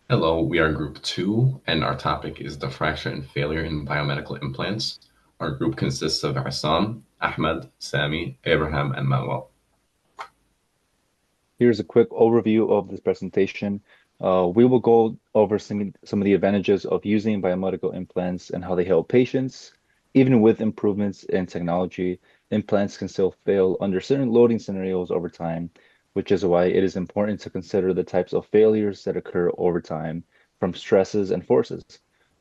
Hello, we are group two, and our topic is the fracture and failure in biomedical implants. Our group consists of Assam, Ahmed, Sami, Abraham, and Manuel. Here's a quick overview of this presentation. We will go over some of the advantages of using biomedical implants and how they help patients. Even with improvements in technology, implants can still fail under certain loading scenarios over time, which is why it is important to consider the types of failures that occur over time from stresses and forces.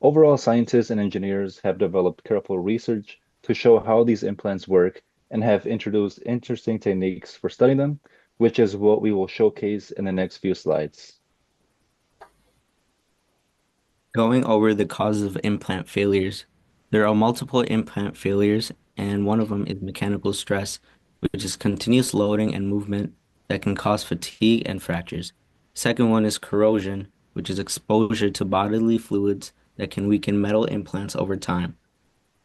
Overall, scientists and engineers have developed careful research to show how these implants work and have introduced interesting techniques for studying them, which is what we will showcase in the next few slides. Going over the causes of implant failures. There are multiple implant failures, and one of them is mechanical stress, which is continuous loading and movement that can cause fatigue and fractures. Second one is corrosion, which is exposure to bodily fluids that can weaken metal implants over time.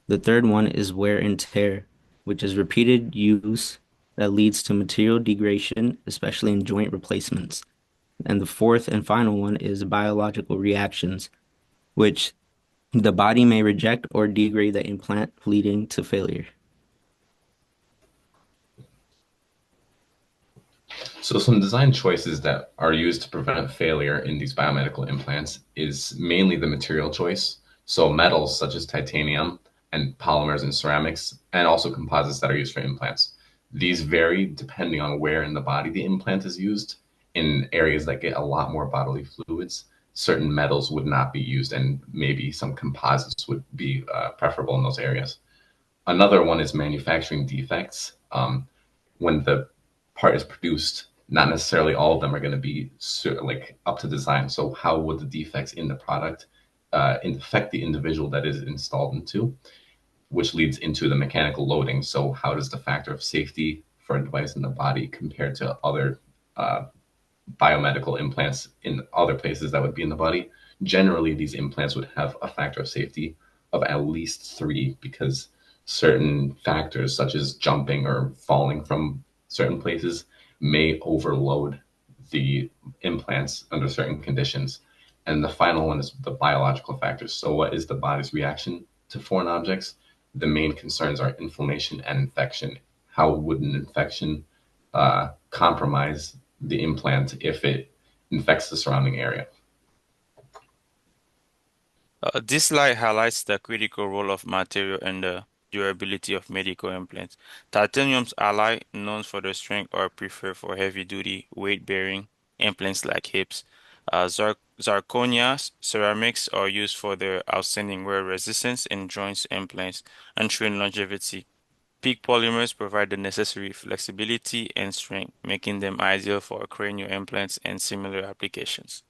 The third one is wear and tear, which is repeated use that leads to material degradation, especially in joint replacements. And the fourth and final one is biological reactions, which the body may reject or degrade the implant, leading to failure. So, some design choices that are used to prevent failure in these biomedical implants is mainly the material choice. So, metals such as titanium and polymers and ceramics, and also composites that are used for implants. These vary depending on where in the body the implant is used. In areas that get a lot more bodily fluids, certain metals would not be used, and maybe some composites would be preferable in those areas. Another one is manufacturing defects. When the part is produced, not necessarily all of them are going to be like up to design. So how would the defects in the product affect the individual that is installed into, which leads into the mechanical loading. So how does the factor of safety for a device in the body compared to other uh, biomedical implants in other places that would be in the body? Generally, these implants would have a factor of safety of at least three because certain factors, such as jumping or falling from certain places, may overload the implants under certain conditions. And the final one is the biological factors. So, what is the body's reaction to foreign objects? The main concerns are inflammation and infection. How would an infection compromise the implant if it infects the surrounding area? This slide highlights the critical role of material and the durability of medical implants. Titanium's alloy, known for the strength, are preferred for heavy-duty, weight-bearing implants like hips. Zirconia ceramics are used for their outstanding wear resistance in joints implants, ensuring longevity. Peak polymers provide the necessary flexibility and strength, making them ideal for cranial implants and similar applications.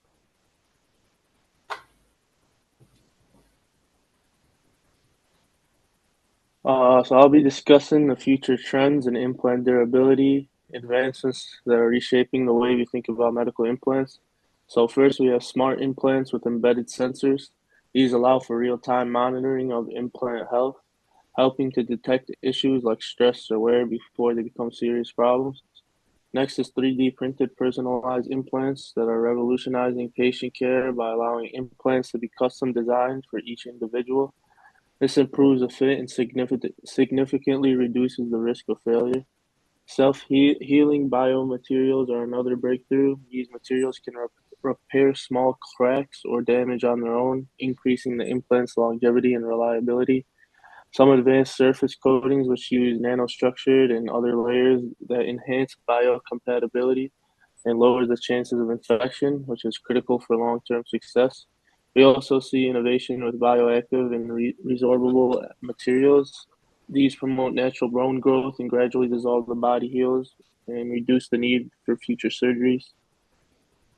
So I'll be discussing the future trends in implant durability, advancements that are reshaping the way we think about medical implants. So first, we have smart implants with embedded sensors. These allow for real-time monitoring of implant health, helping to detect issues like stress or wear before they become serious problems. Next is 3D printed personalized implants that are revolutionizing patient care by allowing implants to be custom designed for each individual. This improves the fit and significantly reduces the risk of failure. Self-healing biomaterials are another breakthrough. These materials can repair small cracks or damage on their own, increasing the implant's longevity and reliability. Some advanced surface coatings, which use nanostructured and other layers that enhance biocompatibility and lowers the chances of infection, which is critical for long-term success. We also see innovation with bioactive and resorbable materials. These promote natural bone growth and gradually dissolve the body heals and reduce the need for future surgeries.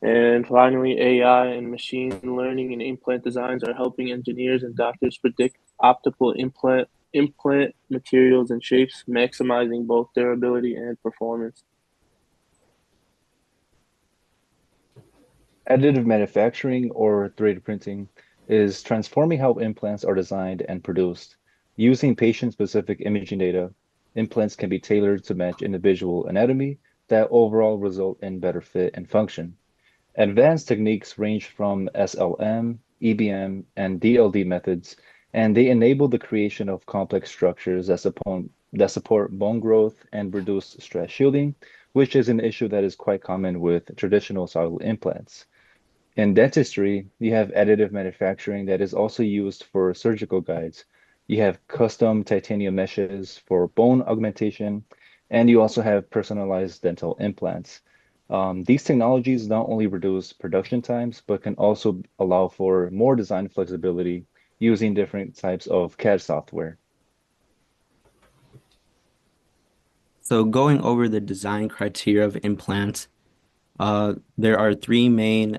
And finally, AI and machine learning and implant designs are helping engineers and doctors predict optimal implant materials and shapes, maximizing both durability and performance. Additive manufacturing or 3D printing is transforming how implants are designed and produced. Using patient-specific imaging data, implants can be tailored to match individual anatomy that overall result in better fit and function. Advanced techniques range from SLM, EBM, and DLD methods, and they enable the creation of complex structures that support bone growth and reduce stress shielding, which is an issue that is quite common with traditional solid implants. In dentistry, you have additive manufacturing that is also used for surgical guides. You have custom titanium meshes for bone augmentation, and you also have personalized dental implants. These technologies not only reduce production times, but can also allow for more design flexibility using different types of CAD software. So going over the design criteria of implants, there are three main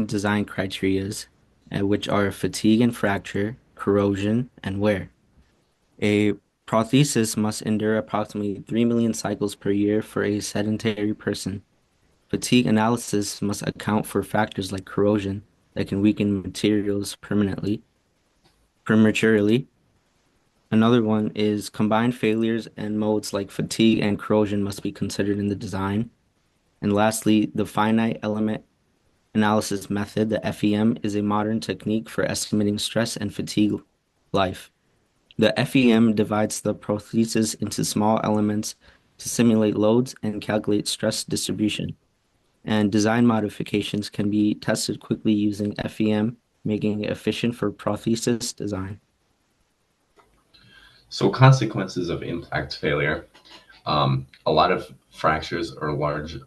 design criterias, which are fatigue and fracture, corrosion, and wear. A prosthesis must endure approximately 3 million cycles per year for a sedentary person. Fatigue analysis must account for factors like corrosion that can weaken materials prematurely. Another one is combined failures and modes like fatigue and corrosion must be considered in the design. And lastly, the finite element analysis method, the FEM, is a modern technique for estimating stress and fatigue life. The FEM divides the prosthesis into small elements to simulate loads and calculate stress distribution. And design modifications can be tested quickly using FEM, making it efficient for prosthesis design. So consequences of implant failure. A lot of fractures or large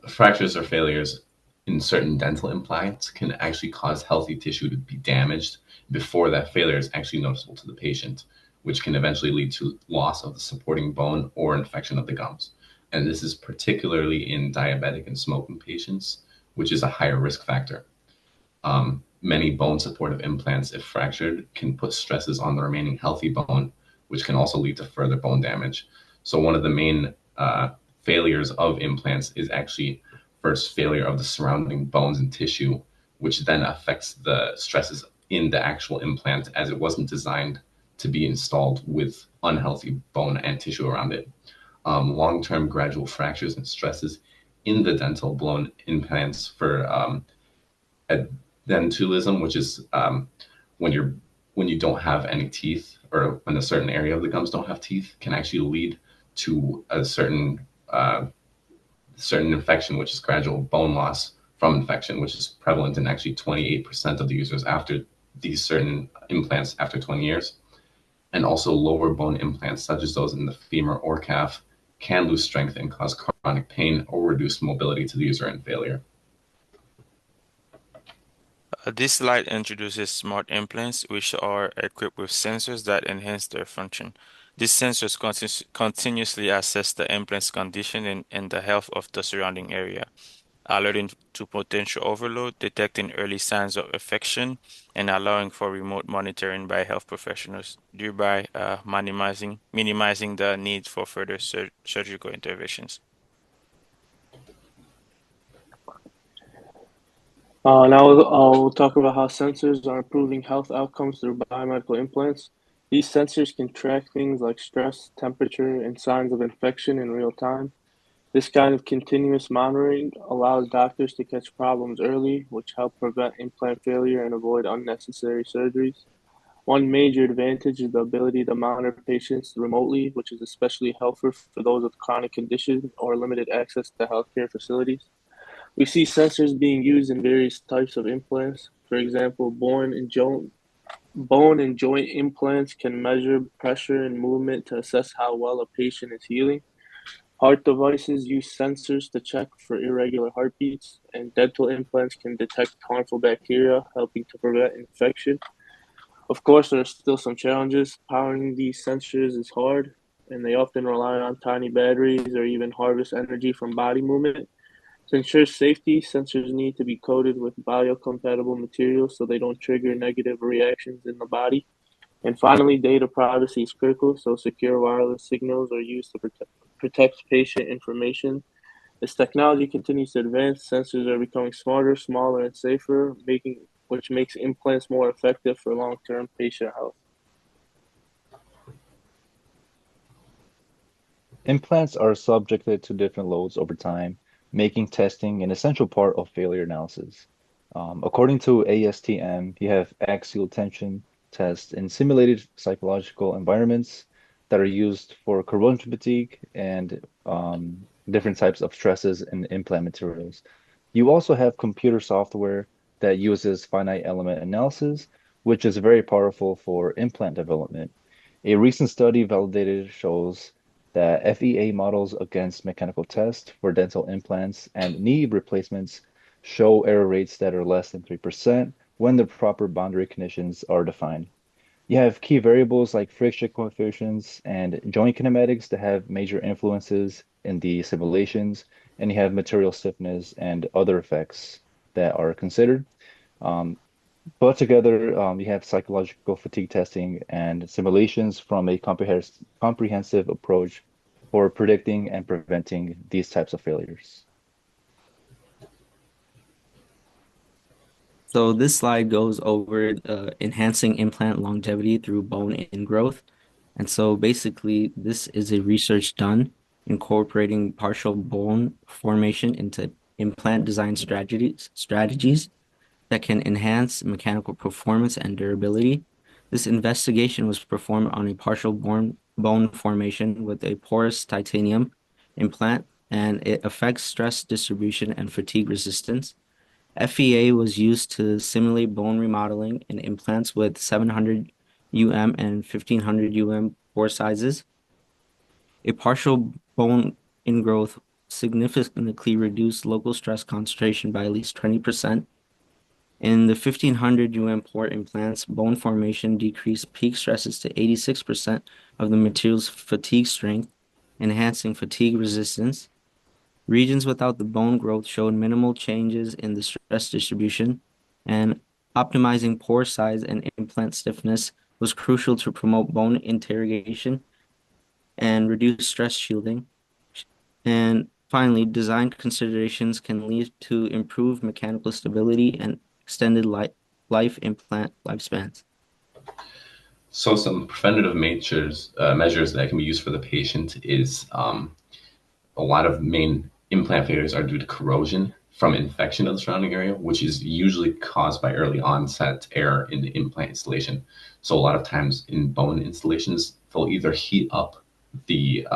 fractures or failures in certain dental implants can actually cause healthy tissue to be damaged before that failure is actually noticeable to the patient, which can eventually lead to loss of the supporting bone or infection of the gums. And this is particularly in diabetic and smoking patients, which is a higher risk factor. Many bone supportive implants, if fractured, can put stresses on the remaining healthy bone, which can also lead to further bone damage. So, one of the main failures of implants is actually first failure of the surrounding bones and tissue, which then affects the stresses in the actual implant as it wasn't designed to be installed with unhealthy bone and tissue around it. Long term gradual fractures and stresses in the dental bone implants for dentulism, which is when you're when you don't have any teeth, or when a certain area of the gums don't have teeth, can actually lead to a certain infection, which is gradual bone loss from infection, which is prevalent in actually 28% of the users after these certain implants after 20 years. And also lower bone implants, such as those in the femur or calf, can lose strength and cause chronic pain or reduce mobility to the user and failure. This slide introduces smart implants, which are equipped with sensors that enhance their function. These sensors continuously assess the implant's condition and the health of the surrounding area, alerting to potential overload, detecting early signs of infection, and allowing for remote monitoring by health professionals, thereby minimizing the need for further surgical interventions. Now I'll talk about how sensors are improving health outcomes through biomedical implants. These sensors can track things like stress, temperature, and signs of infection in real time. This kind of continuous monitoring allows doctors to catch problems early, which help prevent implant failure and avoid unnecessary surgeries. One major advantage is the ability to monitor patients remotely, which is especially helpful for those with chronic conditions or limited access to healthcare facilities. We see sensors being used in various types of implants. For example, bone and joint implants can measure pressure and movement to assess how well a patient is healing. Heart devices use sensors to check for irregular heartbeats, and dental implants can detect harmful bacteria, helping to prevent infection. Of course, there are still some challenges. Powering these sensors is hard, and they often rely on tiny batteries or even harvest energy from body movement. To ensure safety, sensors need to be coated with biocompatible materials so they don't trigger negative reactions in the body. And finally, data privacy is critical, so secure wireless signals are used to protect patient information. As technology continues to advance, sensors are becoming smarter, smaller, and safer, making which makes implants more effective for long-term patient health. Implants are subjected to different loads over time, making testing an essential part of failure analysis. According to ASTM, you have axial tension tests in simulated psychological environments that are used for corrosion fatigue and different types of stresses in implant materials. You also have computer software that uses finite element analysis, which is very powerful for implant development. A recent study validated shows that FEA models against mechanical tests for dental implants and knee replacements show error rates that are less than 3% when the proper boundary conditions are defined. You have key variables like friction coefficients and joint kinematics that have major influences in the simulations, and you have material stiffness and other effects that are considered. Um, but together, you have psychological fatigue testing and simulations from a comprehensive approach for predicting and preventing these types of failures. So this slide goes over enhancing implant longevity through bone ingrowth. And so basically, this is a research done incorporating partial bone formation into implant design strategies that can enhance mechanical performance and durability. This investigation was performed on a partial bone formation with a porous titanium implant, and it affects stress distribution and fatigue resistance. FEA was used to simulate bone remodeling in implants with 700 and 1500 pore sizes. A partial bone ingrowth significantly reduced local stress concentration by at least 20%. In the 1500 pore implants, bone formation decreased peak stresses to 86% of the material's fatigue strength, enhancing fatigue resistance. Regions without the bone growth showed minimal changes in the stress distribution, and optimizing pore size and implant stiffness was crucial to promote bone interrogation and reduce stress shielding. And finally, design considerations can lead to improved mechanical stability and extended life implant lifespans. So some preventative measures that can be used for the patient is a lot of main implant failures are due to corrosion from infection of the surrounding area, which is usually caused by early onset error in the implant installation. So a lot of times in bone installations, they'll either heat up the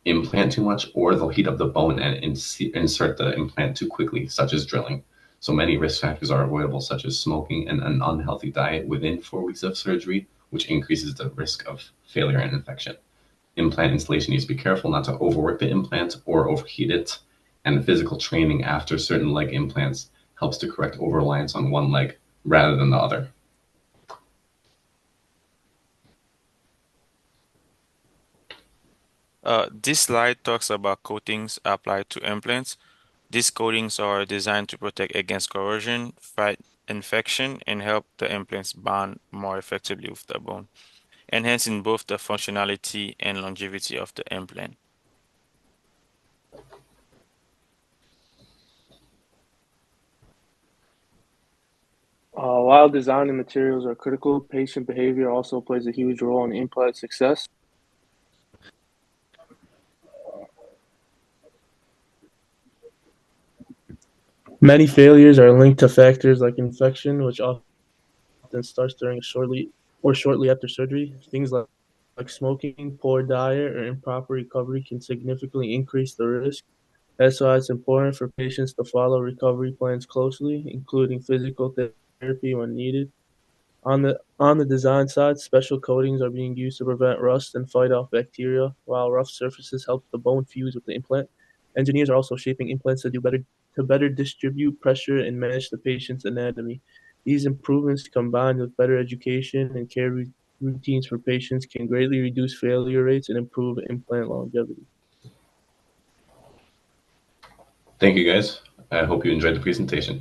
implant too much, or they'll heat up the bone and insert the implant too quickly, such as drilling. So many risk factors are avoidable, such as smoking and an unhealthy diet within 4 weeks of surgery, which increases the risk of failure and infection. Implant installation needs to be careful not to overwork the implant or overheat it, and physical training after certain leg implants helps to correct over reliance on one leg rather than the other. This slide talks about coatings applied to implants. These coatings are designed to protect against corrosion, fight infection, and help the implants bond more effectively with the bone, enhancing both the functionality and longevity of the implant. While design and materials are critical, patient behavior also plays a huge role in implant success. Many failures are linked to factors like infection, which often starts during shortly after surgery. Things like smoking, poor diet, or improper recovery can significantly increase the risk. That's why it's important for patients to follow recovery plans closely, including physical therapy when needed. On the design side, special coatings are being used to prevent rust and fight off bacteria, while rough surfaces help the bone fuse with the implant. Engineers are also shaping implants to better distribute pressure and match the patient's anatomy. These improvements, combined with better education and routines for patients, can greatly reduce failure rates and improve implant longevity. Thank you guys. I hope you enjoyed the presentation.